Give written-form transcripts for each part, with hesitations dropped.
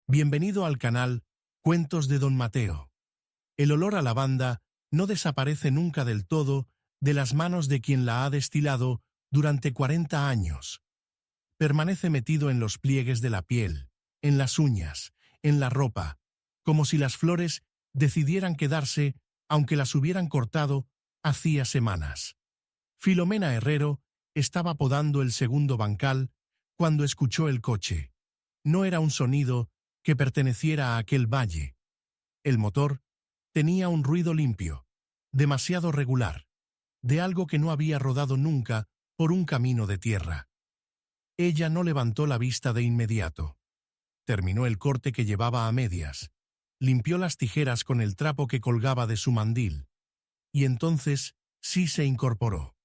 Bienvenido al canal Cuentos de Don Mateo. El olor a lavanda no desaparece nunca del todo de las manos de quien la ha destilado durante 40 años. Permanece metido en los pliegues de la piel, en las uñas, en la ropa, como si las flores decidieran quedarse aunque las hubieran cortado hacía semanas. Filomena Herrero estaba podando el segundo bancal cuando escuchó el coche. No era un sonido que perteneciera a aquel valle. El motor tenía un ruido limpio, demasiado regular, de algo que no había rodado nunca por un camino de tierra. Ella no levantó la vista de inmediato. Terminó el corte que llevaba a medias, limpió las tijeras con el trapo que colgaba de su mandil, y entonces sí se incorporó.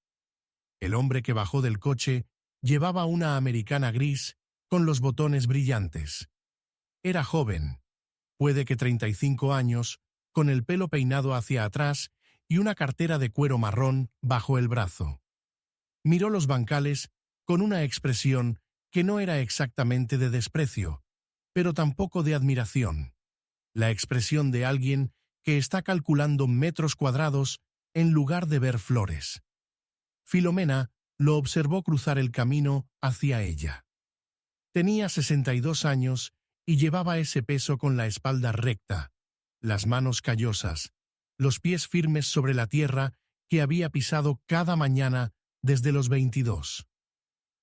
El hombre que bajó del coche llevaba una americana gris con los botones brillantes. Era joven, puede que 35 años, con el pelo peinado hacia atrás y una cartera de cuero marrón bajo el brazo. Miró los bancales con una expresión que no era exactamente de desprecio, pero tampoco de admiración. La expresión de alguien que está calculando metros cuadrados en lugar de ver flores. Filomena lo observó cruzar el camino hacia ella. Tenía 62 años y llevaba ese peso con la espalda recta, las manos callosas, los pies firmes sobre la tierra que había pisado cada mañana desde los 22.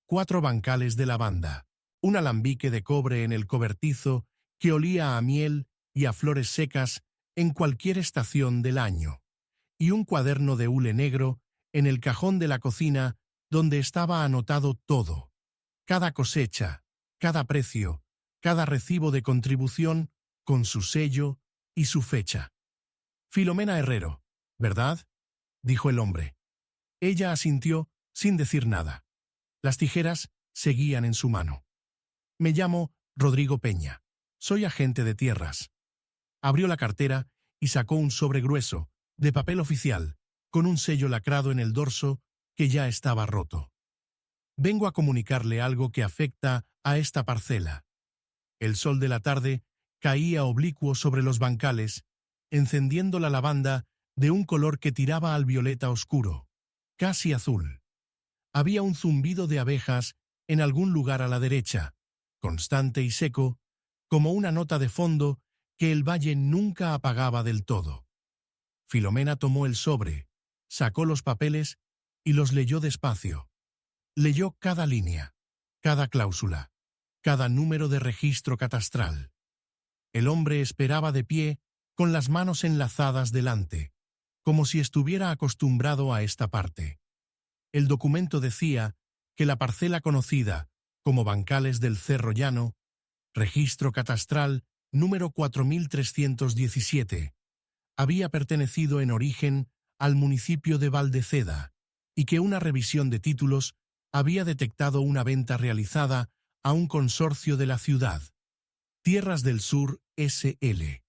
4 bancales de lavanda, un alambique de cobre en el cobertizo que olía a miel y a flores secas en cualquier estación del año, y un cuaderno de hule negro en el cajón de la cocina donde estaba anotado todo, cada cosecha, cada precio, cada recibo de contribución con su sello y su fecha. Filomena Herrero, ¿verdad?, dijo el hombre. Ella asintió sin decir nada. Las tijeras seguían en su mano. Me llamo Rodrigo Peña. Soy agente de tierras. Abrió la cartera y sacó un sobre grueso, de papel oficial, con un sello lacrado en el dorso que ya estaba roto. Vengo a comunicarle algo que afecta a esta parcela. El sol de la tarde caía oblicuo sobre los bancales, encendiendo la lavanda de un color que tiraba al violeta oscuro, casi azul. Había un zumbido de abejas en algún lugar a la derecha, constante y seco, como una nota de fondo que el valle nunca apagaba del todo. Filomena tomó el sobre, sacó los papeles y los leyó despacio. Leyó cada línea, cada cláusula, cada número de registro catastral. El hombre esperaba de pie, con las manos enlazadas delante, como si estuviera acostumbrado a esta parte. El documento decía que la parcela conocida como Bancales del Cerro Llano, registro catastral número 4317, había pertenecido en origen al municipio de Valdeceda, y que una revisión de títulos había detectado una venta realizada a un consorcio de la ciudad, Tierras del Sur S.L.,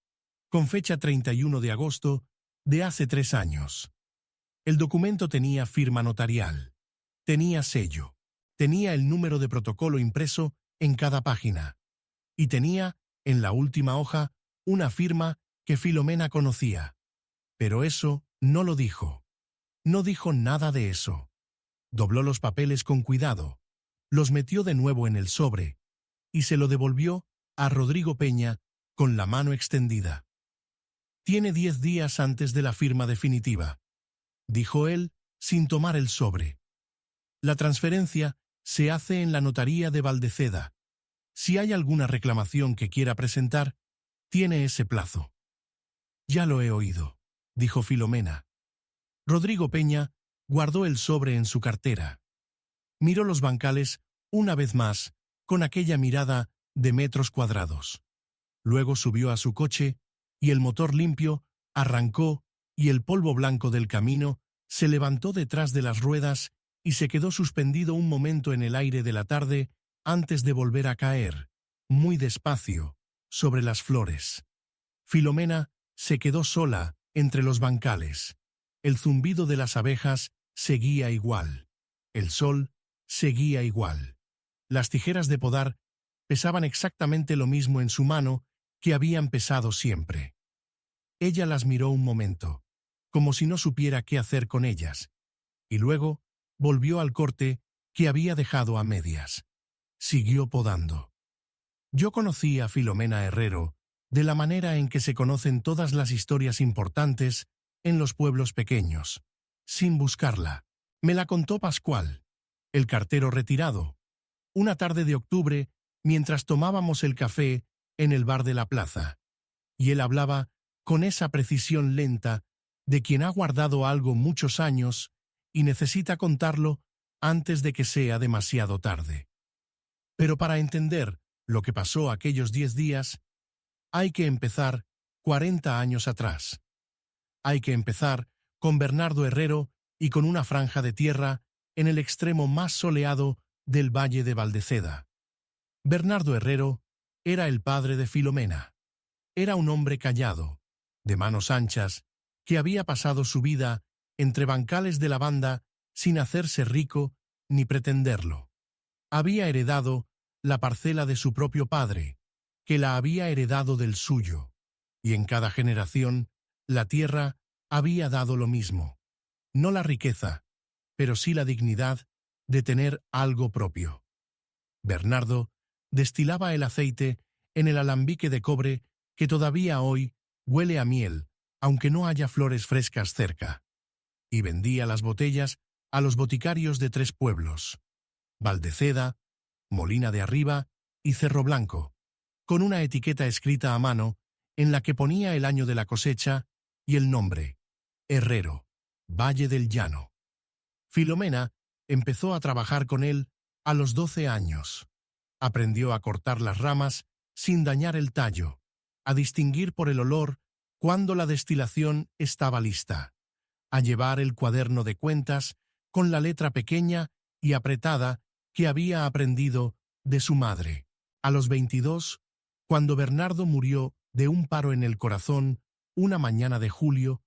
con fecha 31 de agosto de hace 3 años. El documento tenía firma notarial, tenía sello, tenía el número de protocolo impreso en cada página, y tenía, en la última hoja, una firma que Filomena conocía. Pero eso no lo dijo. No dijo nada de eso. Dobló los papeles con cuidado, los metió de nuevo en el sobre, y se lo devolvió a Rodrigo Peña con la mano extendida. «Tiene 10 días antes de la firma definitiva», dijo él sin tomar el sobre. «La transferencia se hace en la notaría de Valdeceda. Si hay alguna reclamación que quiera presentar, tiene ese plazo». «Ya lo he oído», dijo Filomena. Rodrigo Peña guardó el sobre en su cartera. Miró los bancales una vez más con aquella mirada de metros cuadrados. Luego subió a su coche y el motor limpio arrancó y el polvo blanco del camino se levantó detrás de las ruedas y se quedó suspendido un momento en el aire de la tarde antes de volver a caer, muy despacio, sobre las flores. Filomena se quedó sola entre los bancales. El zumbido de las abejas seguía igual. El sol seguía igual. Las tijeras de podar pesaban exactamente lo mismo en su mano que habían pesado siempre. Ella las miró un momento, como si no supiera qué hacer con ellas, y luego volvió al corte que había dejado a medias. Siguió podando. Yo conocí a Filomena Herrero de la manera en que se conocen todas las historias importantes en los pueblos pequeños, sin buscarla. Me la contó Pascual, el cartero retirado, una tarde de octubre mientras tomábamos el café en el bar de la plaza, y él hablaba con esa precisión lenta de quien ha guardado algo muchos años y necesita contarlo antes de que sea demasiado tarde. Pero para entender lo que pasó aquellos 10 días, hay que empezar 40 años atrás. Hay que empezar con Bernardo Herrero y con una franja de tierra en el extremo más soleado del valle de Valdeceda. Bernardo Herrero era el padre de Filomena. Era un hombre callado, de manos anchas, que había pasado su vida entre bancales de lavanda sin hacerse rico ni pretenderlo. Había heredado la parcela de su propio padre, que la había heredado del suyo, y en cada generación la tierra había dado lo mismo, no la riqueza, pero sí la dignidad de tener algo propio. Bernardo destilaba el aceite en el alambique de cobre que todavía hoy huele a miel, aunque no haya flores frescas cerca, y vendía las botellas a los boticarios de 3 pueblos, Valdeceda, Molina de Arriba y Cerro Blanco, con una etiqueta escrita a mano en la que ponía el año de la cosecha y el nombre, Herrero, Valle del Llano. Filomena empezó a trabajar con él a los 12 años. Aprendió a cortar las ramas sin dañar el tallo, a distinguir por el olor cuando la destilación estaba lista, a llevar el cuaderno de cuentas con la letra pequeña y apretada que había aprendido de su madre. A los 22, cuando Bernardo murió de un paro en el corazón una mañana de julio,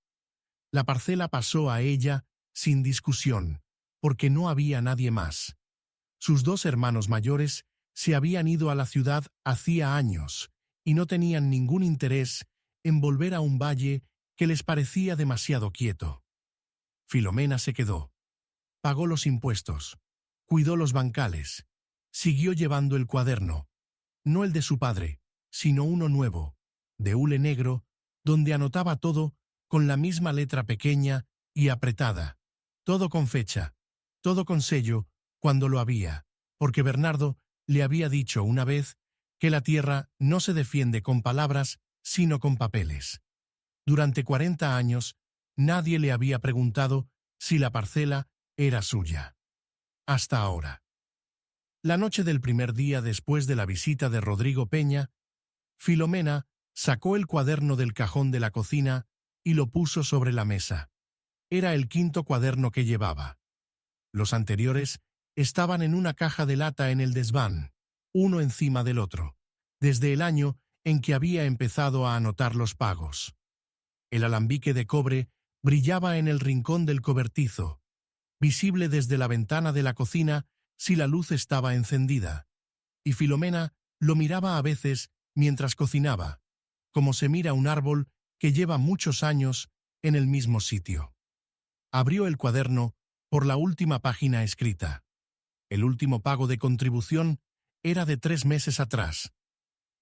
la parcela pasó a ella sin discusión, porque no había nadie más. Sus 2 hermanos mayores se habían ido a la ciudad hacía años y no tenían ningún interés en volver a un valle que les parecía demasiado quieto. Filomena se quedó. Pagó los impuestos, cuidó los bancales, siguió llevando el cuaderno, no el de su padre, sino uno nuevo, de hule negro, donde anotaba todo con la misma letra pequeña y apretada, todo con fecha, todo con sello cuando lo había, porque Bernardo le había dicho una vez que la tierra no se defiende con palabras, sino con papeles. Durante 40 años, nadie le había preguntado si la parcela era suya. Hasta ahora. La noche del primer día después de la visita de Rodrigo Peña, Filomena sacó el cuaderno del cajón de la cocina y lo puso sobre la mesa. Era el 5.º cuaderno que llevaba. Los anteriores estaban en una caja de lata en el desván, uno encima del otro, desde el año en que había empezado a anotar los pagos. El alambique de cobre brillaba en el rincón del cobertizo, visible desde la ventana de la cocina si la luz estaba encendida, y Filomena lo miraba a veces mientras cocinaba, como se mira un árbol que lleva muchos años en el mismo sitio. Abrió el cuaderno por la última página escrita. El último pago de contribución era de 3 meses atrás.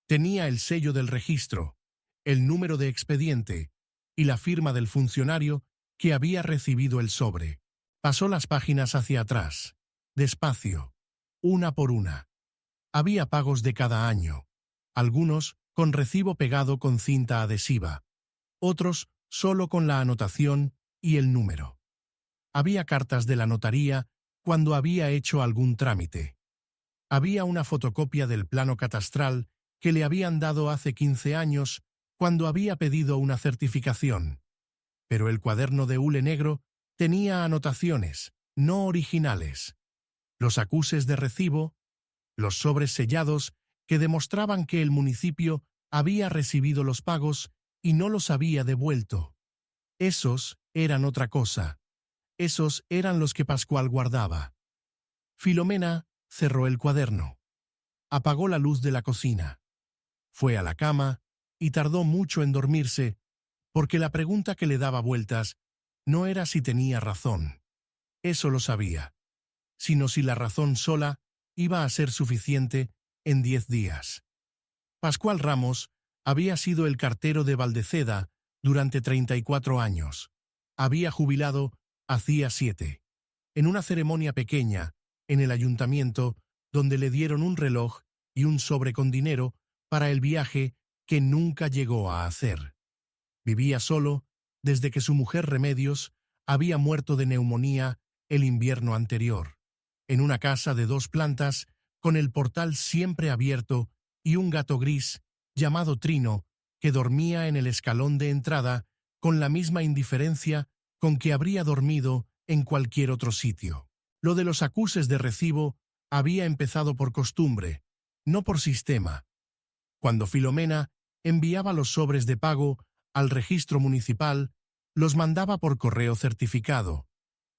Tenía el sello del registro, el número de expediente y la firma del funcionario que había recibido el sobre. Pasó las páginas hacia atrás, despacio, una por una. Había pagos de cada año, algunos con recibo pegado con cinta adhesiva, otros solo con la anotación y el número. Había cartas de la notaría cuando había hecho algún trámite. Había una fotocopia del plano catastral que le habían dado hace 15 años cuando había pedido una certificación. Pero el cuaderno de hule negro tenía anotaciones, no originales. Los acuses de recibo, los sobres sellados que demostraban que el municipio había recibido los pagos y no los había devuelto. Esos eran otra cosa. Esos eran los que Pascual guardaba. Filomena cerró el cuaderno. apagó la luz de la cocina. Fue a la cama y tardó mucho en dormirse, porque la pregunta que le daba vueltas no era si tenía razón. Eso lo sabía, sino si la razón sola iba a ser suficiente en 10 días. Pascual Ramos había sido el cartero de Valdeceda durante 34 años. Había jubilado hacía 7. En una ceremonia pequeña, en el ayuntamiento, donde le dieron un reloj y un sobre con dinero para el viaje que nunca llegó a hacer. Vivía solo desde que su mujer Remedios había muerto de neumonía el invierno anterior, en una casa de 2 plantas, con el portal siempre abierto y un gato gris, llamado Trino, que dormía en el escalón de entrada con la misma indiferencia con que habría dormido en cualquier otro sitio. Lo de los acuses de recibo había empezado por costumbre, no por sistema. Cuando Filomena enviaba los sobres de pago al registro municipal, los mandaba por correo certificado,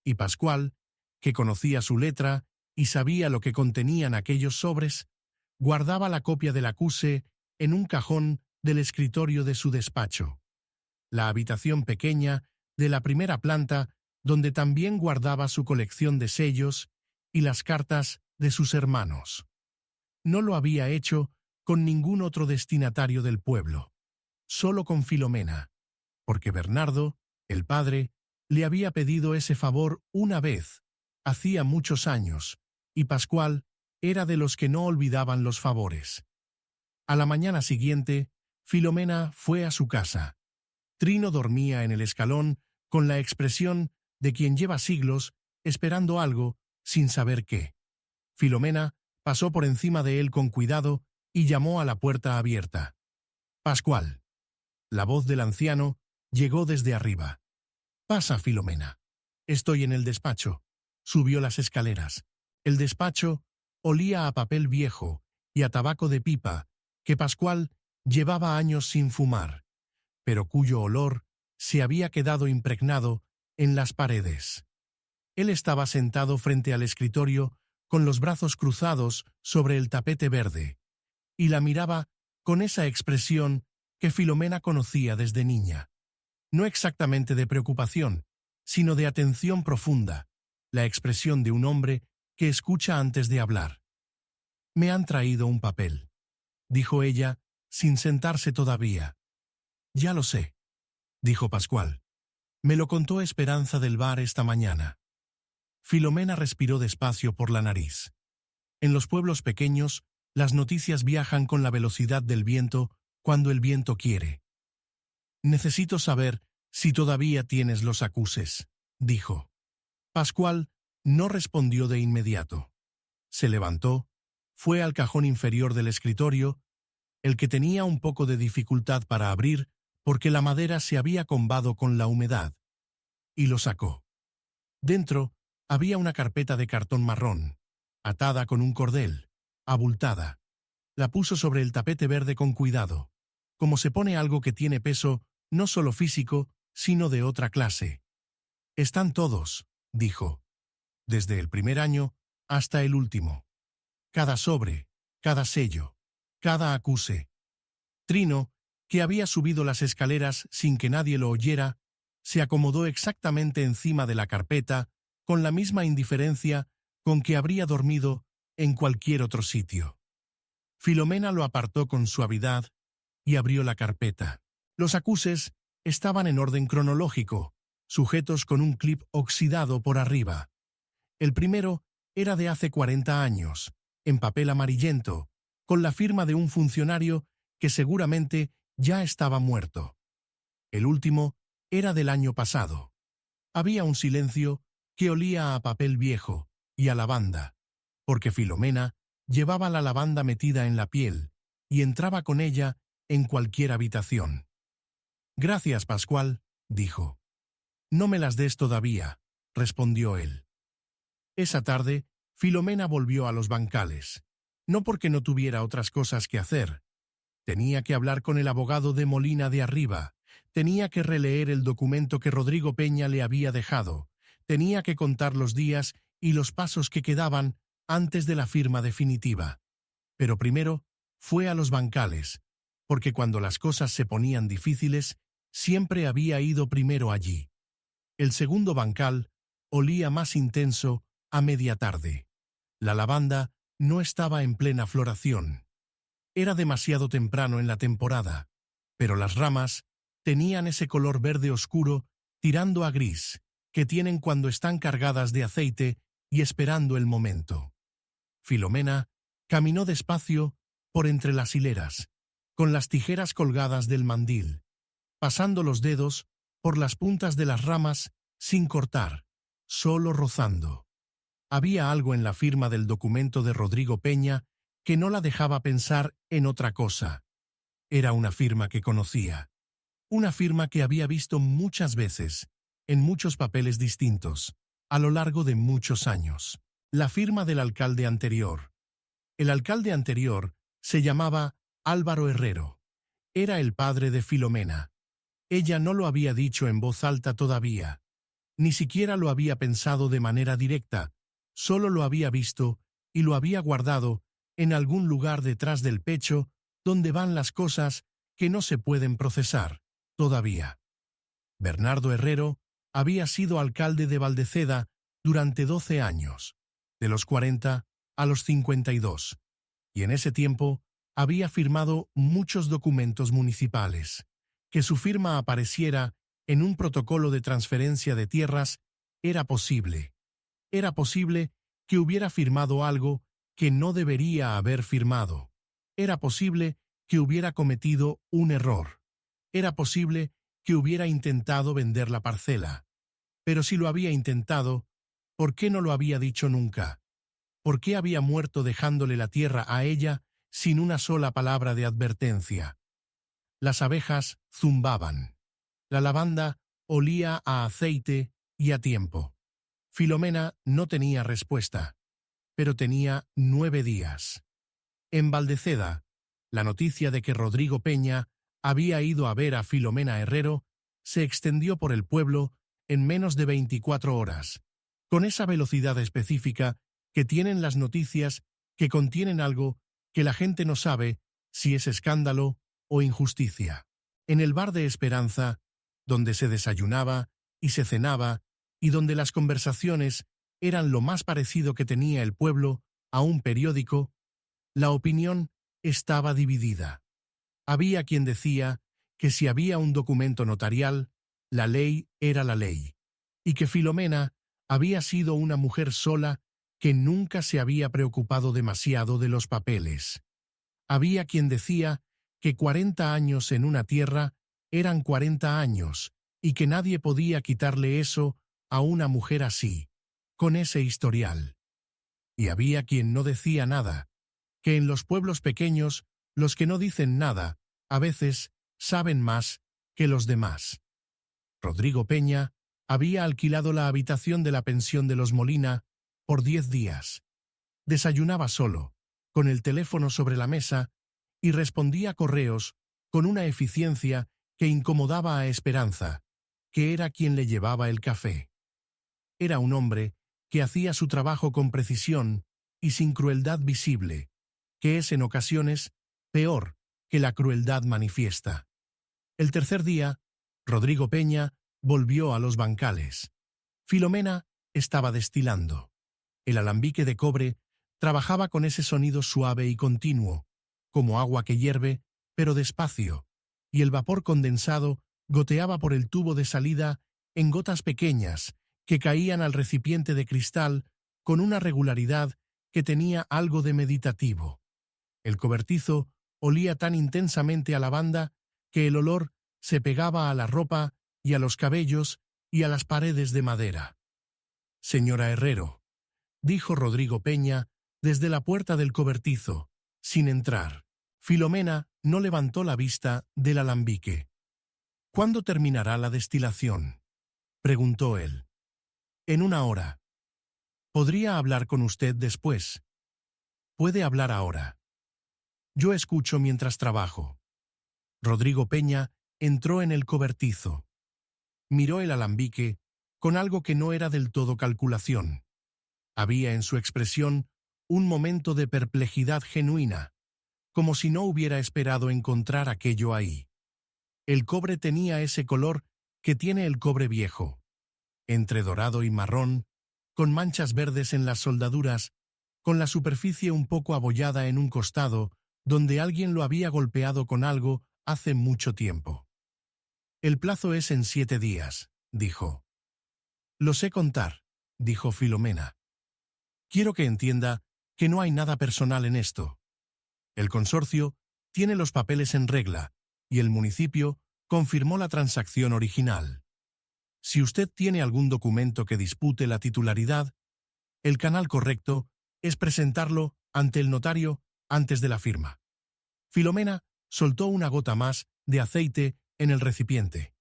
y Pascual, que conocía su letra y sabía lo que contenían aquellos sobres, guardaba la copia del acuse en un cajón del escritorio de su despacho, la habitación pequeña de la primera planta donde también guardaba su colección de sellos y las cartas de sus hermanos. No lo había hecho con ningún otro destinatario del pueblo, solo con Filomena, porque Bernardo, el padre, le había pedido ese favor una vez, hacía muchos años, y Pascual era de los que no olvidaban los favores. A la mañana siguiente, Filomena fue a su casa. Trino dormía en el escalón con la expresión de quien lleva siglos esperando algo sin saber qué. Filomena pasó por encima de él con cuidado y llamó a la puerta abierta. «Pascual». La voz del anciano llegó desde arriba. «Pasa, Filomena. Estoy en el despacho». Subió las escaleras. El despacho olía a papel viejo y a tabaco de pipa que Pascual llevaba años sin fumar, pero cuyo olor se había quedado impregnado en las paredes. Él estaba sentado frente al escritorio con los brazos cruzados sobre el tapete verde, y la miraba con esa expresión que Filomena conocía desde niña. No exactamente de preocupación, sino de atención profunda, la expresión de un hombre que escucha antes de hablar. «Me han traído un papel», dijo ella, sin sentarse todavía. «Ya lo sé», dijo Pascual. «Me lo contó Esperanza del bar esta mañana». Filomena respiró despacio por la nariz. En los pueblos pequeños, las noticias viajan con la velocidad del viento cuando el viento quiere. «Necesito saber si todavía tienes los acuses», dijo. Pascual no respondió de inmediato. Se levantó, fue al cajón inferior del escritorio, el que tenía un poco de dificultad para abrir porque la madera se había combado con la humedad, y lo sacó. Dentro había una carpeta de cartón marrón, atada con un cordel, abultada. La puso sobre el tapete verde con cuidado, como se pone algo que tiene peso no solo físico, sino de otra clase. «Están todos», dijo, «desde el primer año hasta el último. Cada sobre, cada sello, cada acuse». Trino, que había subido las escaleras sin que nadie lo oyera, se acomodó exactamente encima de la carpeta con la misma indiferencia con que habría dormido en cualquier otro sitio. Filomena lo apartó con suavidad y abrió la carpeta. Los acuses estaban en orden cronológico, sujetos con un clip oxidado por arriba. El primero era de hace 40 años, en papel amarillento, con la firma de un funcionario que seguramente ya estaba muerto. El último era del año pasado. Había un silencio que olía a papel viejo y a lavanda, porque Filomena llevaba la lavanda metida en la piel y entraba con ella en cualquier habitación. «Gracias, Pascual», dijo. «No me las des todavía», respondió él. Esa tarde, Filomena volvió a los bancales, no porque no tuviera otras cosas que hacer. Tenía que hablar con el abogado de Molina de Arriba, tenía que releer el documento que Rodrigo Peña le había dejado, tenía que contar los días y los pasos que quedaban antes de la firma definitiva. Pero primero fue a los bancales, porque cuando las cosas se ponían difíciles, siempre había ido primero allí. El segundo bancal olía más intenso a media tarde. La lavanda no estaba en plena floración. Era demasiado temprano en la temporada, pero las ramas tenían ese color verde oscuro tirando a gris que tienen cuando están cargadas de aceite y esperando el momento. Filomena caminó despacio por entre las hileras, con las tijeras colgadas del mandil, pasando los dedos por las puntas de las ramas sin cortar, solo rozando. Había algo en la firma del documento de Rodrigo Peña que no la dejaba pensar en otra cosa. Era una firma que conocía. Una firma que había visto muchas veces, en muchos papeles distintos, a lo largo de muchos años. La firma del alcalde anterior. El alcalde anterior se llamaba Álvaro Herrero. Era el padre de Filomena. Ella no lo había dicho en voz alta todavía. Ni siquiera lo había pensado de manera directa. Solo lo había visto y lo había guardado en algún lugar detrás del pecho donde van las cosas que no se pueden procesar todavía. Bernardo Herrero había sido alcalde de Valdeceda durante 12 años, de los 40 a los 52, y en ese tiempo había firmado muchos documentos municipales. Que su firma apareciera en un protocolo de transferencia de tierras era posible. Era posible que hubiera firmado algo que no debería haber firmado. Era posible que hubiera cometido un error. Era posible que hubiera intentado vender la parcela. Pero si lo había intentado, ¿por qué no lo había dicho nunca? ¿Por qué había muerto dejándole la tierra a ella sin una sola palabra de advertencia? Las abejas zumbaban. La lavanda olía a aceite y a tiempo. Filomena no tenía respuesta, pero tenía 9 días. En Valdeceda, la noticia de que Rodrigo Peña había ido a ver a Filomena Herrero se extendió por el pueblo en menos de 24 horas, con esa velocidad específica que tienen las noticias que contienen algo que la gente no sabe si es escándalo o injusticia. En el bar de Esperanza, donde se desayunaba y se cenaba y donde las conversaciones eran lo más parecido que tenía el pueblo a un periódico, la opinión estaba dividida. Había quien decía que si había un documento notarial, la ley era la ley, y que Filomena había sido una mujer sola que nunca se había preocupado demasiado de los papeles. Había quien decía que 40 años en una tierra eran 40 años y que nadie podía quitarle eso a una mujer así, con ese historial. Y había quien no decía nada, que en los pueblos pequeños los que no dicen nada, a veces, saben más que los demás. Rodrigo Peña había alquilado la habitación de la pensión de los Molina por 10 días. Desayunaba solo, con el teléfono sobre la mesa, y respondía correos con una eficiencia que incomodaba a Esperanza, que era quien le llevaba el café. Era un hombre que hacía su trabajo con precisión y sin crueldad visible, que es en ocasiones peor que la crueldad manifiesta. El tercer día, Rodrigo Peña volvió a los bancales. Filomena estaba destilando. El alambique de cobre trabajaba con ese sonido suave y continuo, como agua que hierve, pero despacio, y el vapor condensado goteaba por el tubo de salida en gotas pequeñas que caían al recipiente de cristal con una regularidad que tenía algo de meditativo. El cobertizo olía tan intensamente a lavanda que el olor se pegaba a la ropa y a los cabellos y a las paredes de madera. «Señora Herrero», dijo Rodrigo Peña desde la puerta del cobertizo, sin entrar. Filomena no levantó la vista del alambique. «¿Cuándo terminará la destilación?», preguntó él. «En 1 hora. ¿Podría hablar con usted después?» «Puede hablar ahora. Yo escucho mientras trabajo». Rodrigo Peña entró en el cobertizo. Miró el alambique con algo que no era del todo calculación. Había en su expresión un momento de perplejidad genuina. como si no hubiera esperado encontrar aquello ahí. El cobre tenía ese color que tiene el cobre viejo, entre dorado y marrón, con manchas verdes en las soldaduras, con la superficie un poco abollada en un costado, donde alguien lo había golpeado con algo hace mucho tiempo. «El plazo es en 7 días», dijo. «Lo sé contar», dijo Filomena. «Quiero que entienda que no hay nada personal en esto. El consorcio tiene los papeles en regla, y el municipio confirmó la transacción original. Si usted tiene algún documento que dispute la titularidad, el canal correcto es presentarlo ante el notario antes de la firma». Filomena soltó una gota más de aceite en el recipiente.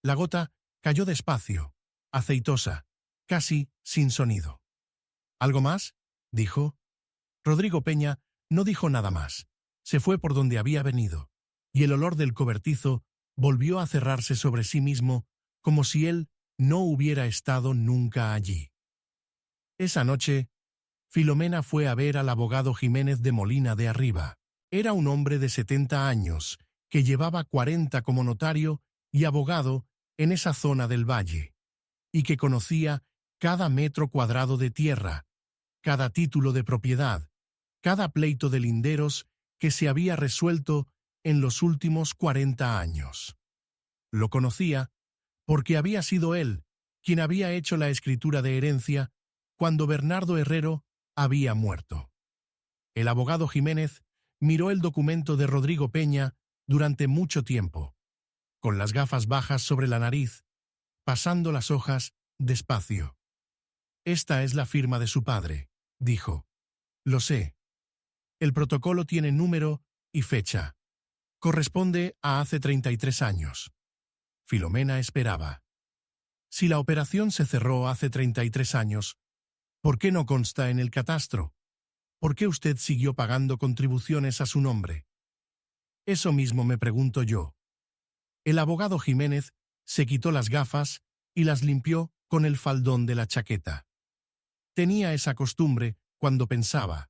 La gota cayó despacio, aceitosa, casi sin sonido. «¿Algo más?», dijo. Rodrigo Peña no dijo nada más. Se fue por donde había venido, y el olor del cobertizo volvió a cerrarse sobre sí mismo como si él no hubiera estado nunca allí. Esa noche, Filomena fue a ver al abogado Jiménez de Molina de Arriba. Era un hombre de 70 años, que llevaba 40 como notario y abogado en esa zona del valle, y que conocía cada metro cuadrado de tierra, cada título de propiedad, cada pleito de linderos que se había resuelto en los últimos 40 años. Lo conocía porque había sido él quien había hecho la escritura de herencia cuando Bernardo Herrero había muerto. El abogado Jiménez miró el documento de Rodrigo Peña durante mucho tiempo, con las gafas bajas sobre la nariz, pasando las hojas despacio. «Esta es la firma de su padre», dijo. «Lo sé. El protocolo tiene número y fecha. Corresponde a hace 33 años. Filomena esperaba. Si la operación se cerró hace 33 años, ¿por qué no consta en el catastro? ¿Por qué usted siguió pagando contribuciones a su nombre? Eso mismo me pregunto yo». El abogado Jiménez se quitó las gafas y las limpió con el faldón de la chaqueta. Tenía esa costumbre cuando pensaba.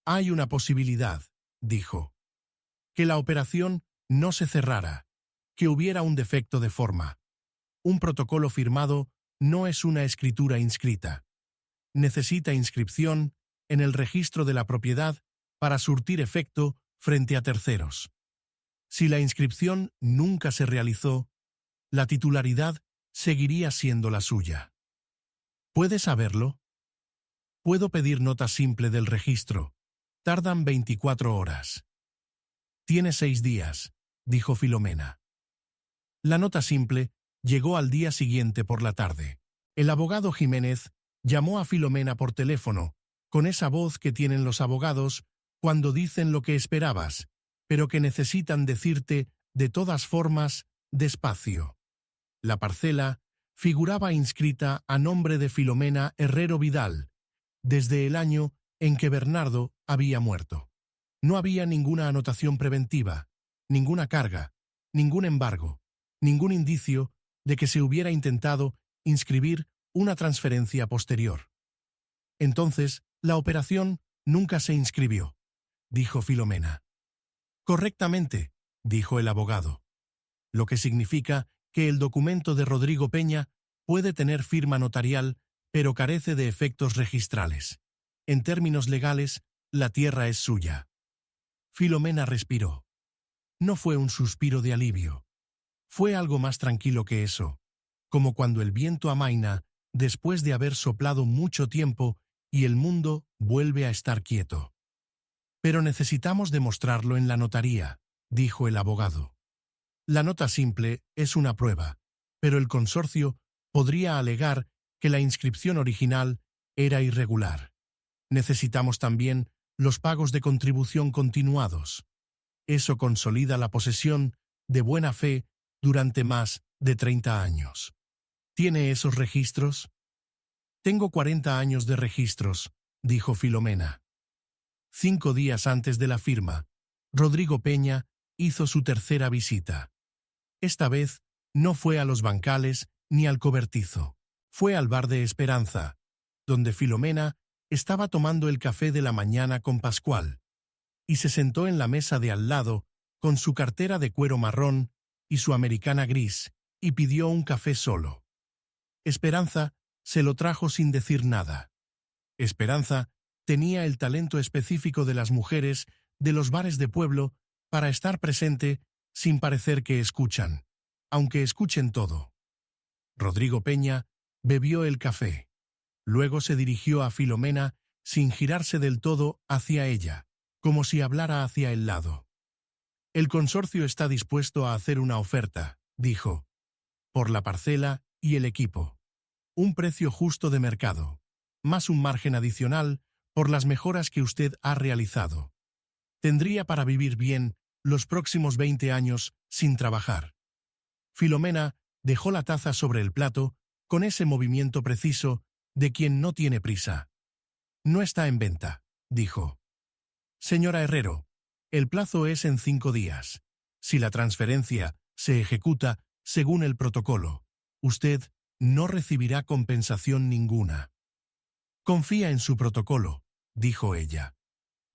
«Hay una posibilidad», dijo. «Que la operación no se cerrara, que hubiera un defecto de forma. Un protocolo firmado no es una escritura inscrita. Necesita inscripción en el registro de la propiedad para surtir efecto frente a terceros. Si la inscripción nunca se realizó, la titularidad seguiría siendo la suya. ¿Puede saberlo? Puedo pedir nota simple del registro. Tardan 24 horas. Tiene 6 días, dijo Filomena. La nota simple llegó al día siguiente por la tarde. El abogado Jiménez llamó a Filomena por teléfono, con esa voz que tienen los abogados cuando dicen lo que esperabas, pero que necesitan decirte de todas formas despacio. La parcela figuraba inscrita a nombre de Filomena Herrero Vidal, desde el año en que Bernardo había muerto. No había ninguna anotación preventiva, ninguna carga, ningún embargo, ningún indicio de que se hubiera intentado inscribir una transferencia posterior. Entonces, la operación nunca se inscribió, dijo Filomena. Correctamente, dijo el abogado. Lo que significa que el documento de Rodrigo Peña puede tener firma notarial, pero carece de efectos registrales. En términos legales, la tierra es suya. Filomena respiró. No fue un suspiro de alivio. Fue algo más tranquilo que eso, como cuando el viento amaina después de haber soplado mucho tiempo y el mundo vuelve a estar quieto. Pero necesitamos demostrarlo en la notaría, dijo el abogado. La nota simple es una prueba, pero el consorcio podría alegar que la inscripción original era irregular. Necesitamos también los pagos de contribución continuados. Eso consolida la posesión de buena fe durante más de 30 años. ¿Tiene esos registros? Tengo 40 años de registros, dijo Filomena. 5 días antes de la firma, Rodrigo Peña hizo su tercera visita. Esta vez no fue a los bancales ni al cobertizo. Fue al bar de Esperanza, donde Filomena estaba tomando el café de la mañana con Pascual, y se sentó en la mesa de al lado con su cartera de cuero marrón y su americana gris, y pidió un café solo. Esperanza se lo trajo sin decir nada. Esperanza tenía el talento específico de las mujeres de los bares de pueblo para estar presente sin parecer que escuchan, aunque escuchen todo. Rodrigo Peña bebió el café. Luego se dirigió a Filomena sin girarse del todo hacia ella, como si hablara hacia el lado. El consorcio está dispuesto a hacer una oferta, dijo, por la parcela y el equipo. Un precio justo de mercado, más un margen adicional por las mejoras que usted ha realizado. Tendría para vivir bien los próximos 20 años sin trabajar. Filomena dejó la taza sobre el plato con ese movimiento preciso de quien no tiene prisa. No está en venta, dijo. Señora Herrero, el plazo es en 5 días. Si la transferencia se ejecuta según el protocolo, usted no recibirá compensación ninguna. Confía en su protocolo, dijo ella.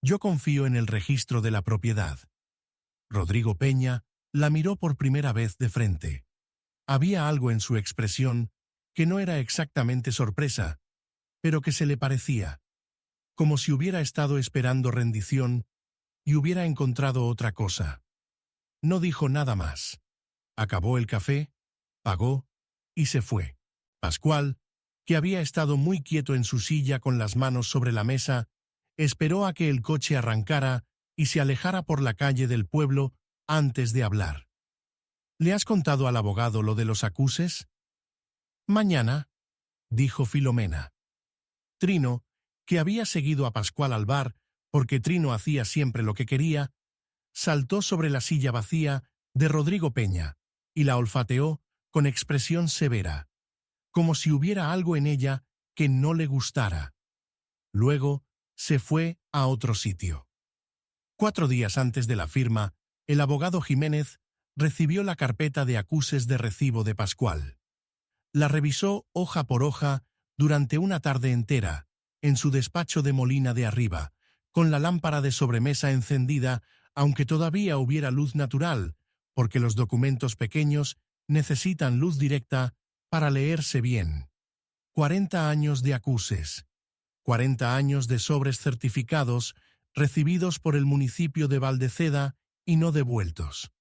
Yo confío en el registro de la propiedad. Rodrigo Peña la miró por primera vez de frente. Había algo en su expresión que no era exactamente sorpresa, pero que se le parecía, como si hubiera estado esperando rendición y hubiera encontrado otra cosa. No dijo nada más. Acabó el café, pagó y se fue. Pascual, que había estado muy quieto en su silla con las manos sobre la mesa, esperó a que el coche arrancara y se alejara por la calle del pueblo antes de hablar. ¿Le has contado al abogado lo de los acuses? Mañana, dijo Filomena. Trino, que había seguido a Pascual al bar, porque Trino hacía siempre lo que quería, saltó sobre la silla vacía de Rodrigo Peña y la olfateó con expresión severa, como si hubiera algo en ella que no le gustara. Luego se fue a otro sitio. 4 días antes de la firma, el abogado Jiménez recibió la carpeta de acuses de recibo de Pascual. La revisó hoja por hoja durante una tarde entera, en su despacho de Molina de Arriba, con la lámpara de sobremesa encendida, aunque todavía hubiera luz natural, porque los documentos pequeños necesitan luz directa para leerse bien. 40 años de acuses. 40 años de sobres certificados recibidos por el municipio de Valdeceda y no devueltos.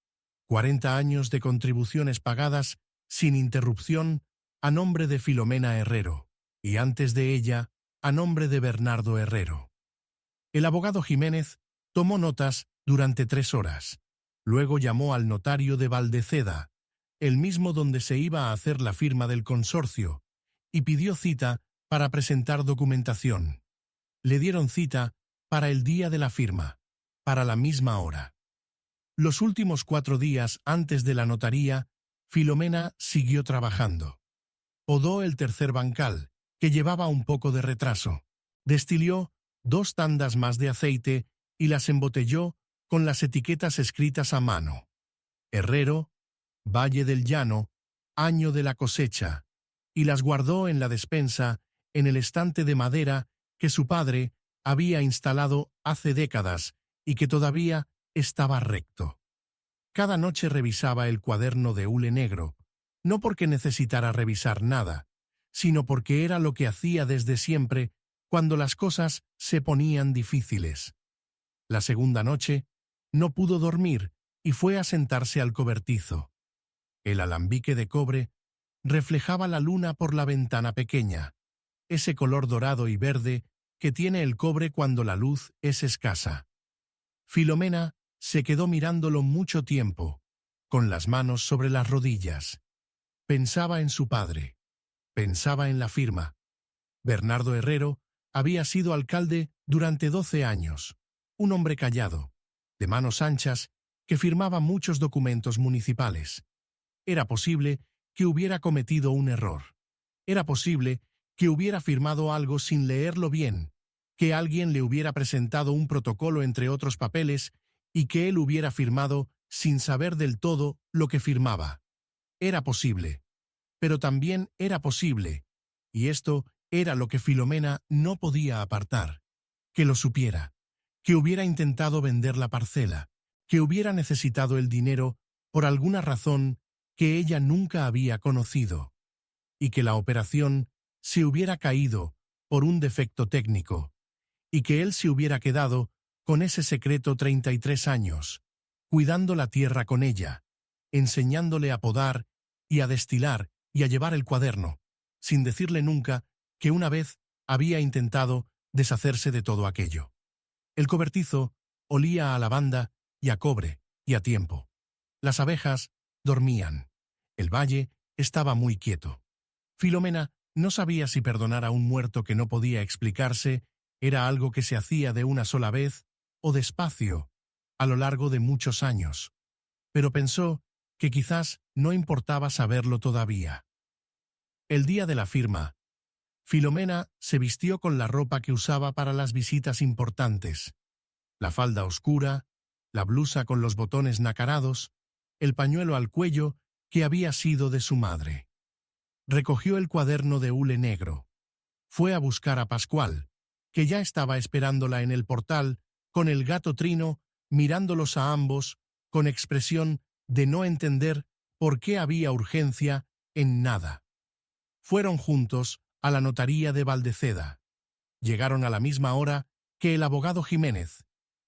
40 años de contribuciones pagadas sin interrupción a nombre de Filomena Herrero, y antes de ella, a nombre de Bernardo Herrero. El abogado Jiménez tomó notas durante 3 horas. Luego llamó al notario de Valdeceda, el mismo donde se iba a hacer la firma del consorcio, y pidió cita para presentar documentación. Le dieron cita para el día de la firma, para la misma hora. Los últimos 4 días antes de la notaría, Filomena siguió trabajando. Podó el tercer bancal, que llevaba un poco de retraso. Destilió 2 tandas más de aceite y las embotelló con las etiquetas escritas a mano. Herrero, Valle del Llano, año de la cosecha, y las guardó en la despensa, en el estante de madera que su padre había instalado hace décadas y que todavía estaba recto. Cada noche revisaba el cuaderno de hule negro, no porque necesitara revisar nada, sino porque era lo que hacía desde siempre cuando las cosas se ponían difíciles. La segunda noche no pudo dormir y fue a sentarse al cobertizo. El alambique de cobre reflejaba la luna por la ventana pequeña, ese color dorado y verde que tiene el cobre cuando la luz es escasa. Filomena se quedó mirándolo mucho tiempo, con las manos sobre las rodillas. Pensaba en su padre. Pensaba en la firma. Bernardo Herrero había sido alcalde durante 12 años, un hombre callado, de manos anchas, que firmaba muchos documentos municipales. Era posible que hubiera cometido un error. Era posible que hubiera firmado algo sin leerlo bien, que alguien le hubiera presentado un protocolo entre otros papeles y que él hubiera firmado sin saber del todo lo que firmaba. Era posible, pero también era posible, y esto era lo que Filomena no podía apartar, que lo supiera, que hubiera intentado vender la parcela, que hubiera necesitado el dinero por alguna razón que ella nunca había conocido, y que la operación se hubiera caído por un defecto técnico, y que él se hubiera quedado con ese secreto 33 años, cuidando la tierra con ella, enseñándole a podar y a destilar y a llevar el cuaderno, sin decirle nunca que una vez había intentado deshacerse de todo aquello. El cobertizo olía a lavanda y a cobre y a tiempo. Las abejas dormían. El valle estaba muy quieto. Filomena no sabía si perdonar a un muerto que no podía explicarse era algo que se hacía de una sola vez o despacio, a lo largo de muchos años. Pero pensó que quizás no importaba saberlo todavía. El día de la firma, Filomena se vistió con la ropa que usaba para las visitas importantes: la falda oscura, la blusa con los botones nacarados, el pañuelo al cuello que había sido de su madre. Recogió el cuaderno de hule negro. Fue a buscar a Pascual, que ya estaba esperándola en el portal, con el gato Trino mirándolos a ambos con expresión de no entender por qué había urgencia en nada. Fueron juntos a la notaría de Valdeceda. Llegaron a la misma hora que el abogado Jiménez,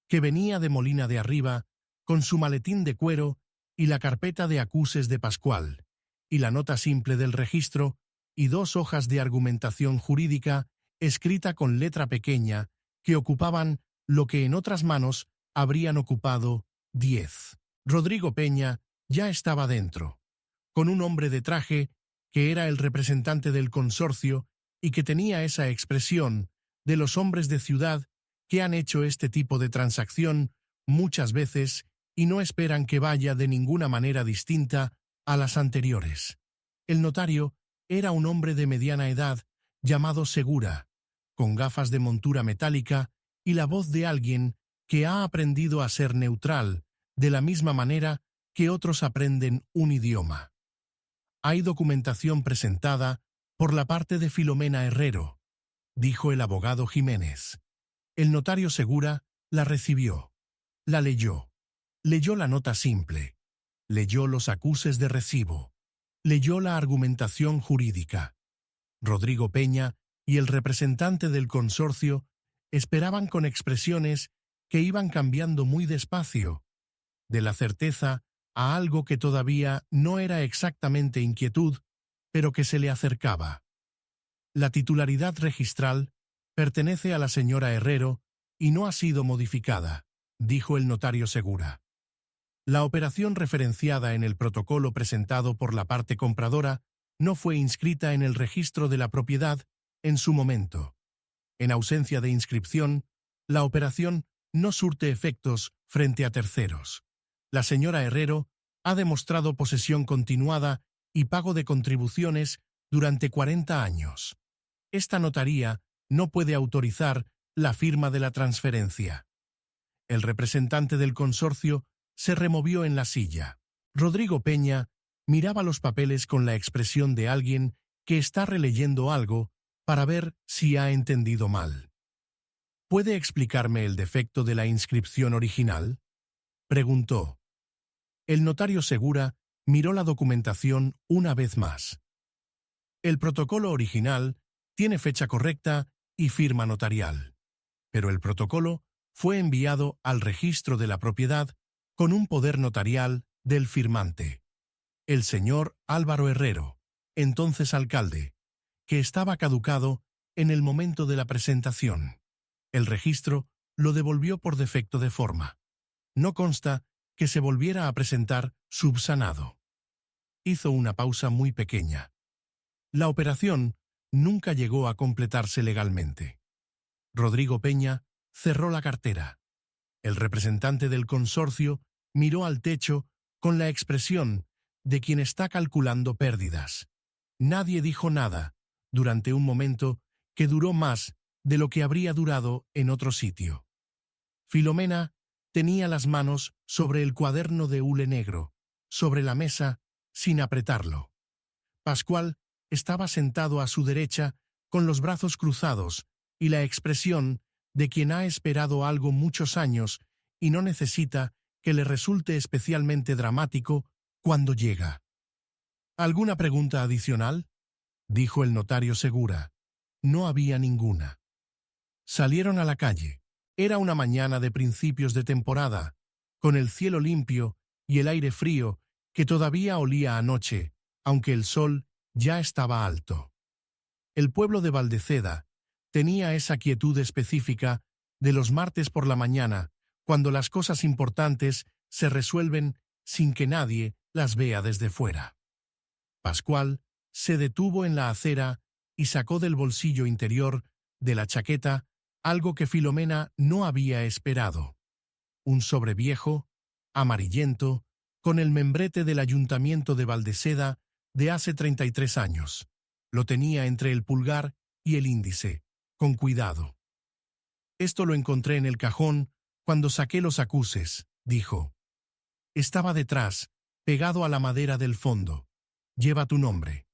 que venía de Molina de Arriba con su maletín de cuero y la carpeta de acuses de Pascual, y la nota simple del registro, y 2 hojas de argumentación jurídica escrita con letra pequeña que ocupaban lo que en otras manos habrían ocupado 10. Rodrigo Peña ya estaba dentro, con un hombre de traje que era el representante del consorcio y que tenía esa expresión de los hombres de ciudad que han hecho este tipo de transacción muchas veces y no esperan que vaya de ninguna manera distinta a las anteriores. El notario era un hombre de mediana edad llamado Segura, con gafas de montura metálica y la voz de alguien que ha aprendido a ser neutral de la misma manera que otros aprenden un idioma. Hay documentación presentada por la parte de Filomena Herrero, dijo el abogado Jiménez. El notario Segura la recibió, la leyó la nota simple, leyó los acuses de recibo, leyó la argumentación jurídica. Rodrigo Peña y el representante del consorcio esperaban con expresiones que iban cambiando muy despacio, de la certeza a algo que todavía no era exactamente inquietud, pero que se le acercaba. La titularidad registral pertenece a la señora Herrero y no ha sido modificada, dijo el notario Segura. La operación referenciada en el protocolo presentado por la parte compradora no fue inscrita en el registro de la propiedad en su momento. En ausencia de inscripción, la operación no surte efectos frente a terceros. La señora Herrero ha demostrado posesión continuada y pago de contribuciones durante 40 años. Esta notaría no puede autorizar la firma de la transferencia. El representante del consorcio se removió en la silla. Rodrigo Peña miraba los papeles con la expresión de alguien que está releyendo algo para ver si ha entendido mal. ¿Puede explicarme el defecto de la inscripción original?, preguntó. El notario Segura miró la documentación una vez más. El protocolo original tiene fecha correcta y firma notarial, pero el protocolo fue enviado al registro de la propiedad con un poder notarial del firmante, el señor Álvaro Herrero, entonces alcalde, que estaba caducado en el momento de la presentación. El registro lo devolvió por defecto de forma. No consta que se volviera a presentar subsanado. Hizo una pausa muy pequeña. La operación nunca llegó a completarse legalmente. Rodrigo Peña cerró la cartera. El representante del consorcio miró al techo con la expresión de quien está calculando pérdidas. Nadie dijo nada durante un momento que duró más de lo que habría durado en otro sitio. Filomena tenía las manos sobre el cuaderno de hule negro, sobre la mesa, sin apretarlo. Pascual estaba sentado a su derecha con los brazos cruzados y la expresión de quien ha esperado algo muchos años y no necesita que le resulte especialmente dramático cuando llega. ¿Alguna pregunta adicional?, dijo el notario Segura. No había ninguna. Salieron a la calle. Era una mañana de principios de temporada, con el cielo limpio y el aire frío que todavía olía a noche, aunque el sol ya estaba alto. El pueblo de Valdeceda tenía esa quietud específica de los martes por la mañana, cuando las cosas importantes se resuelven sin que nadie las vea desde fuera. Pascual se detuvo en la acera y sacó del bolsillo interior de la chaqueta algo que Filomena no había esperado. Un sobre viejo, amarillento, con el membrete del Ayuntamiento de Valdeceda de hace 33 años. Lo tenía entre el pulgar y el índice, con cuidado. Esto lo encontré en el cajón cuando saqué los acuses, dijo. Estaba detrás, pegado a la madera del fondo. Lleva tu nombre.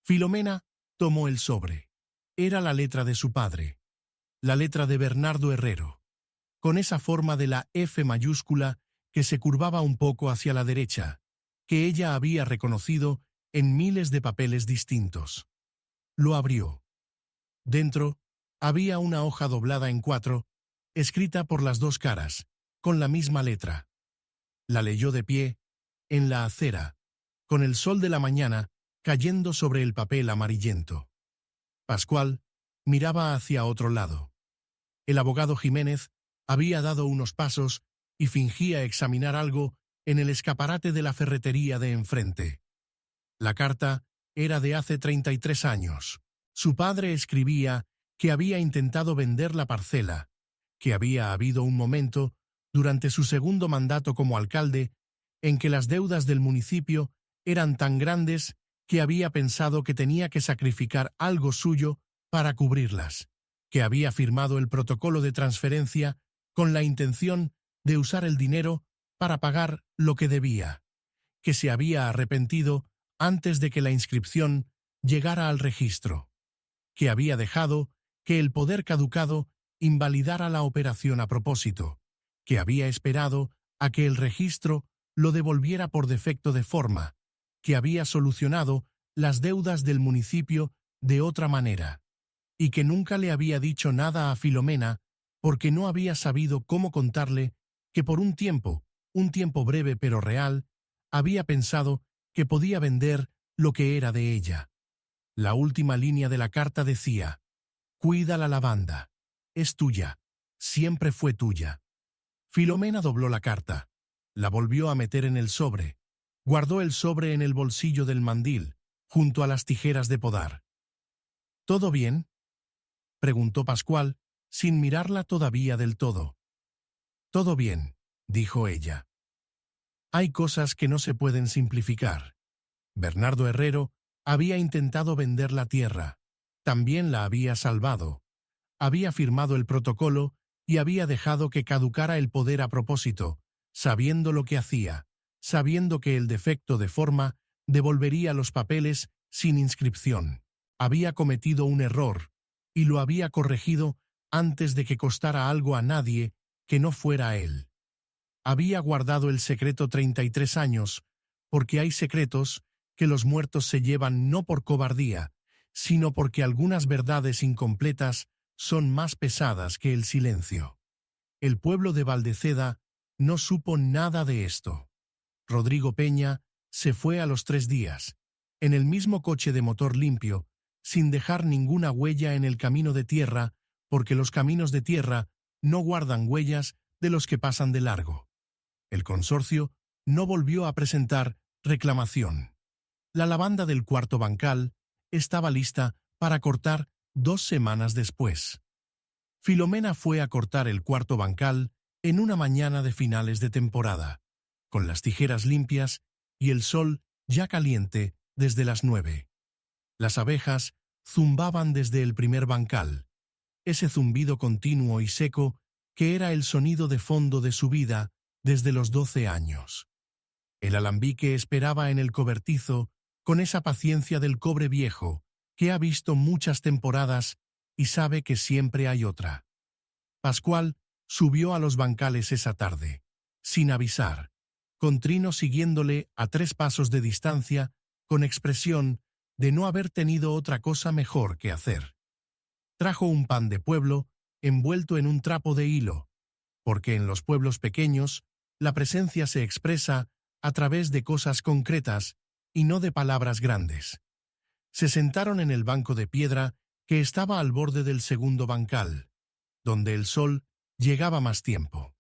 Filomena tomó el sobre. Era la letra de su padre. La letra de Bernardo Herrero, con esa forma de la F mayúscula que se curvaba un poco hacia la derecha, que ella había reconocido en miles de papeles distintos. Lo abrió. Dentro había una hoja doblada en 4, escrita por las dos caras, con la misma letra. La leyó de pie, en la acera, con el sol de la mañana cayendo sobre el papel amarillento. Pascual miraba hacia otro lado. El abogado Jiménez había dado unos pasos y fingía examinar algo en el escaparate de la ferretería de enfrente. La carta era de hace 33 años. Su padre escribía que había intentado vender la parcela, que había habido un momento, durante su segundo mandato como alcalde, en que las deudas del municipio eran tan grandes que había pensado que tenía que sacrificar algo suyo para cubrirlas, que había firmado el protocolo de transferencia con la intención de usar el dinero para pagar lo que debía, que se había arrepentido antes de que la inscripción llegara al registro, que había dejado que el poder caducado invalidara la operación a propósito, que había esperado a que el registro lo devolviera por defecto de forma, que había solucionado las deudas del municipio de otra manera, y que nunca le había dicho nada a Filomena porque no había sabido cómo contarle que por un tiempo breve pero real, había pensado que podía vender lo que era de ella. La última línea de la carta decía: «Cuida la lavanda. Es tuya. Siempre fue tuya». Filomena dobló la carta. La volvió a meter en el sobre. Guardó el sobre en el bolsillo del mandil, junto a las tijeras de podar. «¿Todo bien?», preguntó Pascual, sin mirarla todavía del todo. «Todo bien», dijo ella. «Hay cosas que no se pueden simplificar. Bernardo Herrero había intentado vender la tierra. También la había salvado. Había firmado el protocolo y había dejado que caducara el poder a propósito, sabiendo lo que hacía, sabiendo que el defecto de forma devolvería los papeles sin inscripción. Había cometido un error y lo había corregido antes de que costara algo a nadie que no fuera él. Había guardado el secreto 33 años, porque hay secretos que los muertos se llevan no por cobardía, sino porque algunas verdades incompletas son más pesadas que el silencio. El pueblo de Valdeceda no supo nada de esto. Rodrigo Peña se fue a los 3 días, en el mismo coche de motor limpio, sin dejar ninguna huella en el camino de tierra, porque los caminos de tierra no guardan huellas de los que pasan de largo. El consorcio no volvió a presentar reclamación. La lavanda del cuarto bancal estaba lista para cortar 2 semanas después. Filomena fue a cortar el cuarto bancal en una mañana de finales de temporada, con las tijeras limpias y el sol ya caliente desde las 9. Las abejas zumbaban desde el primer bancal, ese zumbido continuo y seco que era el sonido de fondo de su vida desde los 12 años. El alambique esperaba en el cobertizo con esa paciencia del cobre viejo que ha visto muchas temporadas y sabe que siempre hay otra. Pascual subió a los bancales esa tarde, sin avisar, con Trino siguiéndole a 3 pasos de distancia, con expresión de no haber tenido otra cosa mejor que hacer. Trajo un pan de pueblo envuelto en un trapo de hilo, porque en los pueblos pequeños la presencia se expresa a través de cosas concretas y no de palabras grandes. Se sentaron en el banco de piedra que estaba al borde del segundo bancal, donde el sol llegaba más tiempo.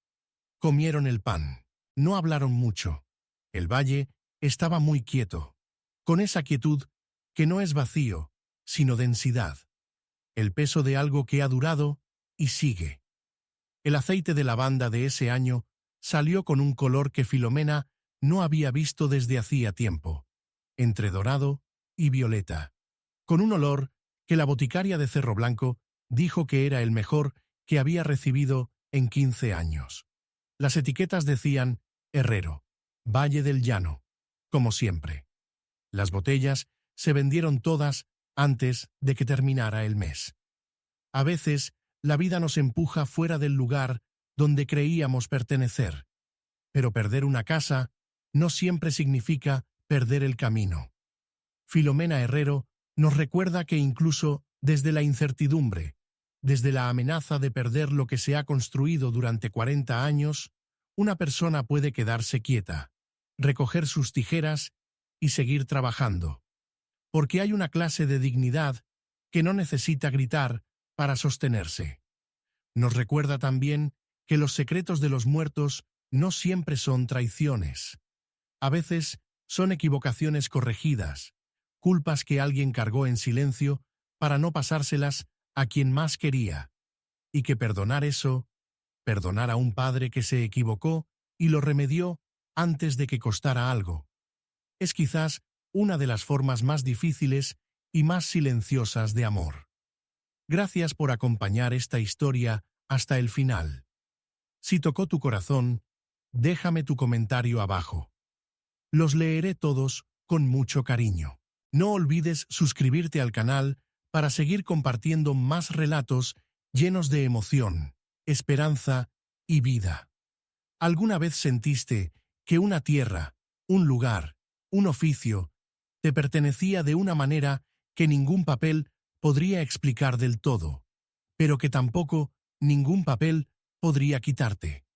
Comieron el pan. No hablaron mucho. El valle estaba muy quieto, con esa quietud que no es vacío, sino densidad. El peso de algo que ha durado y sigue. El aceite de lavanda de ese año salió con un color que Filomena no había visto desde hacía tiempo, entre dorado y violeta, con un olor que la boticaria de Cerro Blanco dijo que era el mejor que había recibido en 15 años. Las etiquetas decían Herrero, Valle del Llano, como siempre. Las botellas se vendieron todas antes de que terminara el mes. A veces, la vida nos empuja fuera del lugar donde creíamos pertenecer, pero perder una casa no siempre significa perder el camino. Filomena Herrero nos recuerda que incluso desde la incertidumbre, desde la amenaza de perder lo que se ha construido durante 40 años, una persona puede quedarse quieta, recoger sus tijeras y seguir trabajando. Porque hay una clase de dignidad que no necesita gritar para sostenerse. Nos recuerda también que los secretos de los muertos no siempre son traiciones. A veces son equivocaciones corregidas, culpas que alguien cargó en silencio para no pasárselas a quien más quería, y que perdonar eso, perdonar a un padre que se equivocó y lo remedió antes de que costara algo, es quizás una de las formas más difíciles y más silenciosas de amor. Gracias por acompañar esta historia hasta el final. Si tocó tu corazón, déjame tu comentario abajo. Los leeré todos con mucho cariño. No olvides suscribirte al canal para seguir compartiendo más relatos llenos de emoción, esperanza y vida. ¿Alguna vez sentiste que una tierra, un lugar, un oficio, te pertenecía de una manera que ningún papel podría explicar del todo, pero que tampoco ningún papel podría quitarte?